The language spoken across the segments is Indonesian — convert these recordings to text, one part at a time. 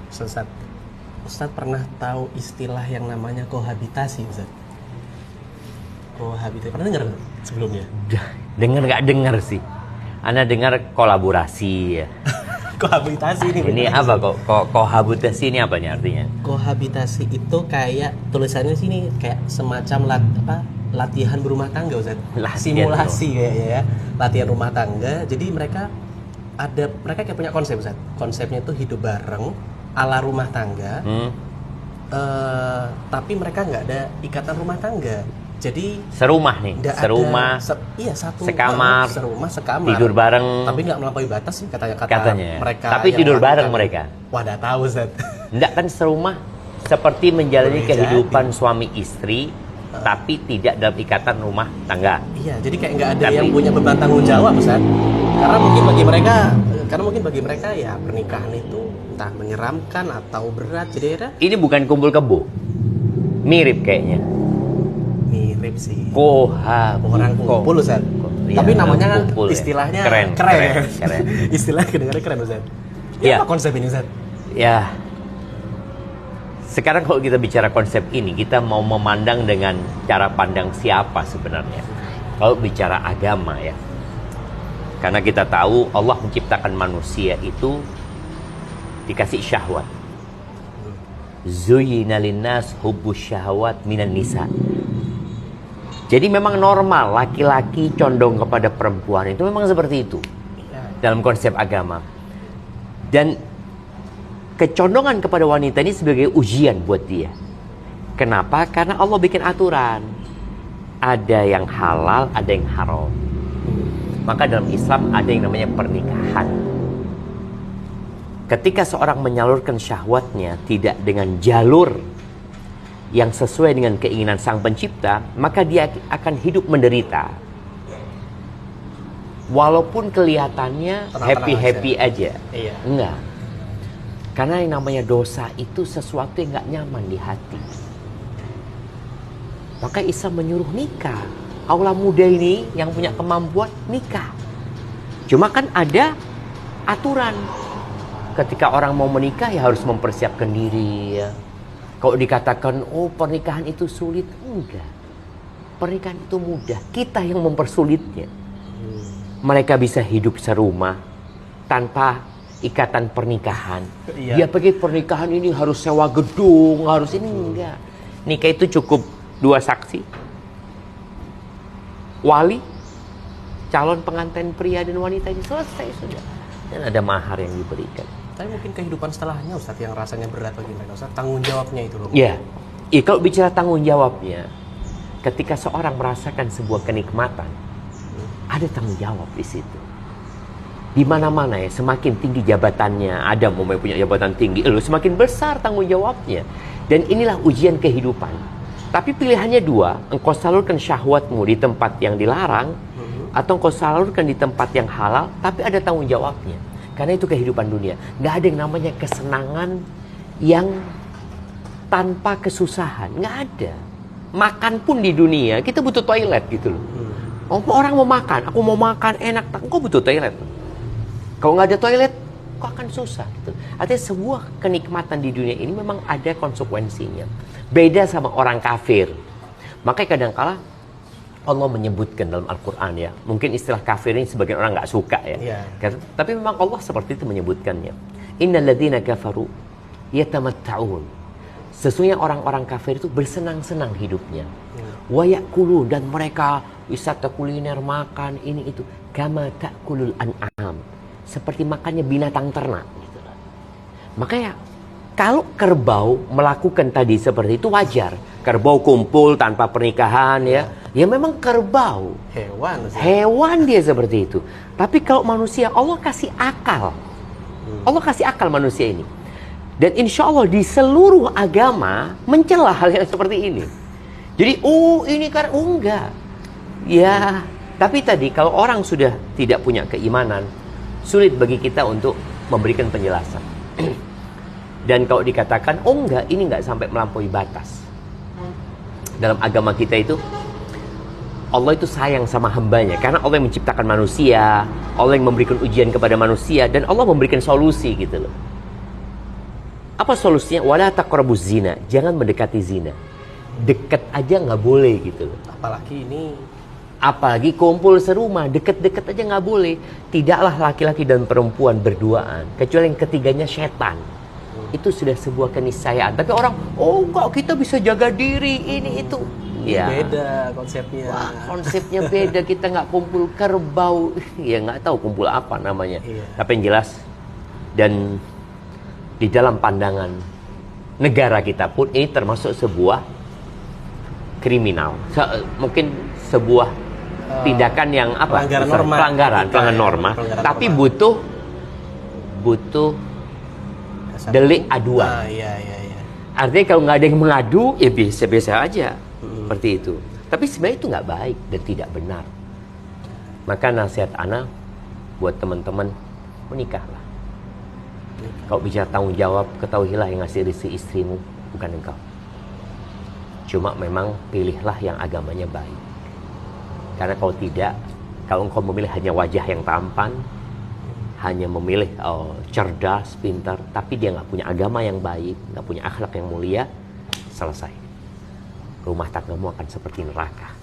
Ustaz, Ustaz pernah tahu istilah yang namanya kohabitasi, Ustaz? Kohabitasi, pernah dengar sebelumnya? Dengar nggak dengar sih. Anda dengar kolaborasi ya. Kohabitasi Ini apa kok kohabitasi ini apa nih artinya? Kohabitasi itu kayak tulisannya sini kayak semacam latihan berumah tangga, Ustaz. Simulasi kayaknya ya. Latihan rumah tangga. Jadi mereka kayak punya konsep, Ustaz. Konsepnya itu hidup bareng ala rumah tangga. Tapi mereka nggak ada ikatan rumah tangga. Jadi serumah nih, serumah, iya satu sekamar, sekamar, tidur bareng, tapi nggak melampaui batas sih katanya mereka. Tapi tidur bareng mereka. Wah, dah tahu, Zat. Enggak kan serumah seperti menjalani kehidupan suami istri, tapi tidak dalam ikatan rumah tangga. Iya, jadi kayak nggak ada yang punya beban tanggung jawab, Zat. Karena mungkin bagi mereka ya pernikahan itu entah menyeramkan atau berat. Jadi ini bukan kumpul kebo, mirip kayaknya. Mirip sih. Orang kumpul, Ustaz. Ya, tapi namanya kumpul, istilahnya keren. Istilah kedengarannya keren, Ustaz. Ya, apa konsep ini, Ustaz? Ya. Sekarang kalau kita bicara konsep ini, kita mau memandang dengan cara pandang siapa sebenarnya? Kalau bicara agama ya. Karena kita tahu Allah menciptakan manusia itu dikasih syahwat. Zuyyina linnas hubbus syahwat minan nisa. Jadi memang normal laki-laki condong kepada perempuan, itu memang seperti itu dalam konsep agama. Dan kecondongan kepada wanita ini sebagai ujian buat dia. Kenapa? Karena Allah bikin aturan. Ada yang halal, ada yang haram. Maka dalam Islam ada yang namanya pernikahan. Ketika seorang menyalurkan syahwatnya tidak dengan jalur yang sesuai dengan keinginan sang pencipta, maka dia akan hidup menderita. Walaupun kelihatannya happy-happy aja. Iya. Enggak. Karena yang namanya dosa itu sesuatu yang nggak nyaman di hati. Maka Islam menyuruh nikah. Aula muda ini yang punya kemampuan nikah. Cuma kan ada aturan. Ketika orang mau menikah ya harus mempersiapkan diri ya. Kalau dikatakan, oh pernikahan itu sulit, enggak. Pernikahan itu mudah, kita yang mempersulitnya. Mereka bisa hidup serumah tanpa ikatan pernikahan. Dia pikir pernikahan ini harus sewa gedung, harus ini, enggak. Nikah itu cukup 2 saksi. Wali, calon pengantin pria dan wanita ini selesai sudah. Dan ada mahar yang diberikan. Tapi mungkin kehidupan setelahnya, Ustaz, yang rasanya berat bagi mereka, Ustaz. Tanggung jawabnya itu loh. Iya. Kalau bicara tanggung jawabnya, ketika seorang merasakan sebuah kenikmatan, ada tanggung jawab di situ. Di mana-mana ya, semakin tinggi jabatannya, ada mau punya jabatan tinggi, semakin besar tanggung jawabnya. Dan inilah ujian kehidupan. Tapi pilihannya 2, engkau salurkan syahwatmu di tempat yang dilarang, atau engkau salurkan di tempat yang halal, tapi ada tanggung jawabnya. Karena itu kehidupan dunia. Nggak ada yang namanya kesenangan yang tanpa kesusahan. Nggak ada. Makan pun di dunia, kita butuh toilet gitu loh. Orang mau makan, aku mau makan enak, kok butuh toilet. Kalau nggak ada toilet, kok akan susah gitu. Artinya sebuah kenikmatan di dunia ini memang ada konsekuensinya. Beda sama orang kafir. Makanya kadang-kala Allah menyebutkan dalam Al-Quran ya. Mungkin istilah kafir ini sebagian orang nggak suka ya. Tapi memang Allah seperti itu menyebutkannya. Innal ladzina kafaru yatamatta'un. Sesungguhnya orang-orang kafir itu bersenang-senang hidupnya. Wa ya'kulun, dan mereka wisata kuliner, makan ini itu. Kama ta'kulul an'am. Seperti makannya binatang ternak gitu. Makanya kalau kerbau melakukan tadi seperti itu wajar. Kerbau kumpul tanpa pernikahan ya memang kerbau. Hewan dia seperti itu. Tapi kalau manusia, Allah kasih akal. Allah kasih akal manusia ini. Dan insya Allah di seluruh agama mencela hal yang seperti ini. Jadi, ini karena, enggak. Ya, tapi tadi kalau orang sudah tidak punya keimanan, sulit bagi kita untuk memberikan penjelasan. Dan kalau dikatakan, enggak, ini enggak sampai melampaui batas. Dalam agama kita itu, Allah itu sayang sama hambanya. Karena Allah yang menciptakan manusia, Allah yang memberikan ujian kepada manusia, dan Allah memberikan solusi gitu loh. Apa solusinya? Wala taqrabuz zina, jangan mendekati zina. Deket aja nggak boleh gitu loh. Apalagi kumpul serumah, deket-deket aja nggak boleh. Tidaklah laki-laki dan perempuan berduaan, kecuali yang ketiganya setan. Itu sudah sebuah keniscayaan. Tapi orang, oh enggak, kita bisa jaga diri, ini itu. Ya. Beda konsepnya. Wah, konsepnya beda. Kita nggak kumpul kerbau, ya nggak tahu kumpul apa namanya. Iya. Tapi yang jelas, dan di dalam pandangan negara kita pun ini termasuk sebuah kriminal. Mungkin sebuah tindakan yang apa? Pelanggaran norma. Tapi butuh delik aduan. Iya. Artinya kalau nggak ada yang mengadu, ya biasa-biasa aja. Seperti itu. Tapi sebenarnya itu nggak baik dan tidak benar. Maka nasihat ana buat teman-teman, menikahlah. Kalau bicara tanggung jawab, ketahuilah yang ngasih rezeki istrimu bukan engkau. Cuma memang pilihlah yang agamanya baik. Karena kalau tidak, kalau engkau memilih hanya wajah yang tampan, hanya memilih cerdas, pintar, tapi dia nggak punya agama yang baik, nggak punya akhlak yang mulia, selesai. Rumah tanggamu akan seperti neraka.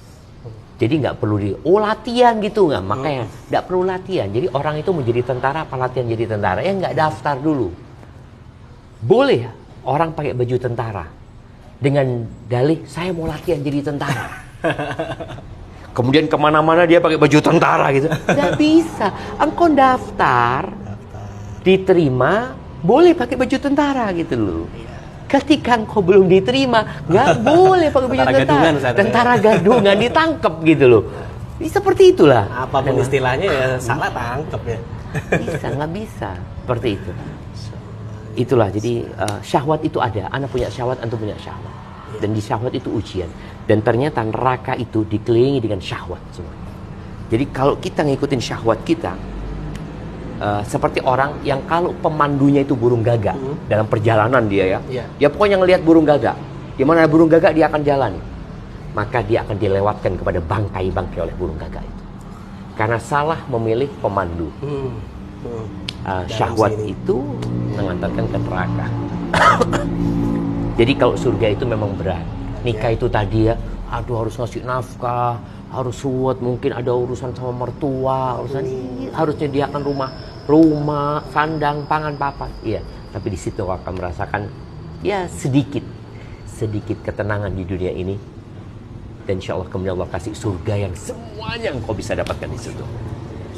Jadi nggak perlu latihan gitu nggak, makanya nggak perlu latihan. Jadi orang itu mau jadi tentara, apa latihan jadi tentara? Ya nggak daftar dulu. Boleh orang pakai baju tentara dengan dalih saya mau latihan jadi tentara. Kemudian kemana-mana dia pakai baju tentara gitu. Nggak bisa. Engkau daftar, diterima, boleh pakai baju tentara gitu loh. Ketika engkau belum diterima, nggak boleh pakai baju tentara. Tentara gadungan ditangkap gitu loh. Seperti itulah. Apapun istilahnya ya salah tangkap ya. Bisa, nggak bisa. Seperti itu. Itulah, jadi syahwat itu ada. Anak punya syahwat, antum punya syahwat. Dan di syahwat itu ujian. Dan ternyata neraka itu dikelilingi dengan syahwat semua. Jadi kalau kita ngikutin syahwat kita, seperti orang yang kalau pemandunya itu burung gagak dalam perjalanan dia ya pokoknya ngelihat burung gagak, di mana ada burung gagak dia akan jalan, maka dia akan dilewatkan kepada bangkai-bangkai oleh burung gagak itu karena salah memilih pemandu. Syahwat itu mengantarkan ke neraka. Jadi kalau surga itu memang berat. Nikah itu tadi ya, aduh harus ngasih nafkah, harus suwet, mungkin ada urusan sama mertua, harus nyediakan rumah, sandang, pangan, papan. Iya, tapi di situ akan merasakan ya sedikit ketenangan di dunia ini. Dan insya Allah kemudian Allah kasih surga yang semuanya engkau bisa dapatkan di situ.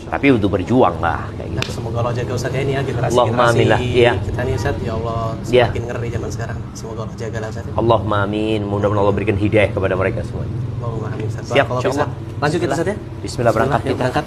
Tapi untuk berjuang lah kayak gitu. Semoga Allah jaga Ustaz ya, ini ya generasi kita nih Ustaz, ya Allah semakin ngeri zaman sekarang. Semoga Allah jaga lah Ustaz. Allahumma amin. Mudah-mudahan Allah berikan hidayah kepada mereka semua. Allahumma amin Ustaz. Siap, insyaallah. Lanjut kita Ustaz ya. Bismillah, berangkat kita. Berangkat.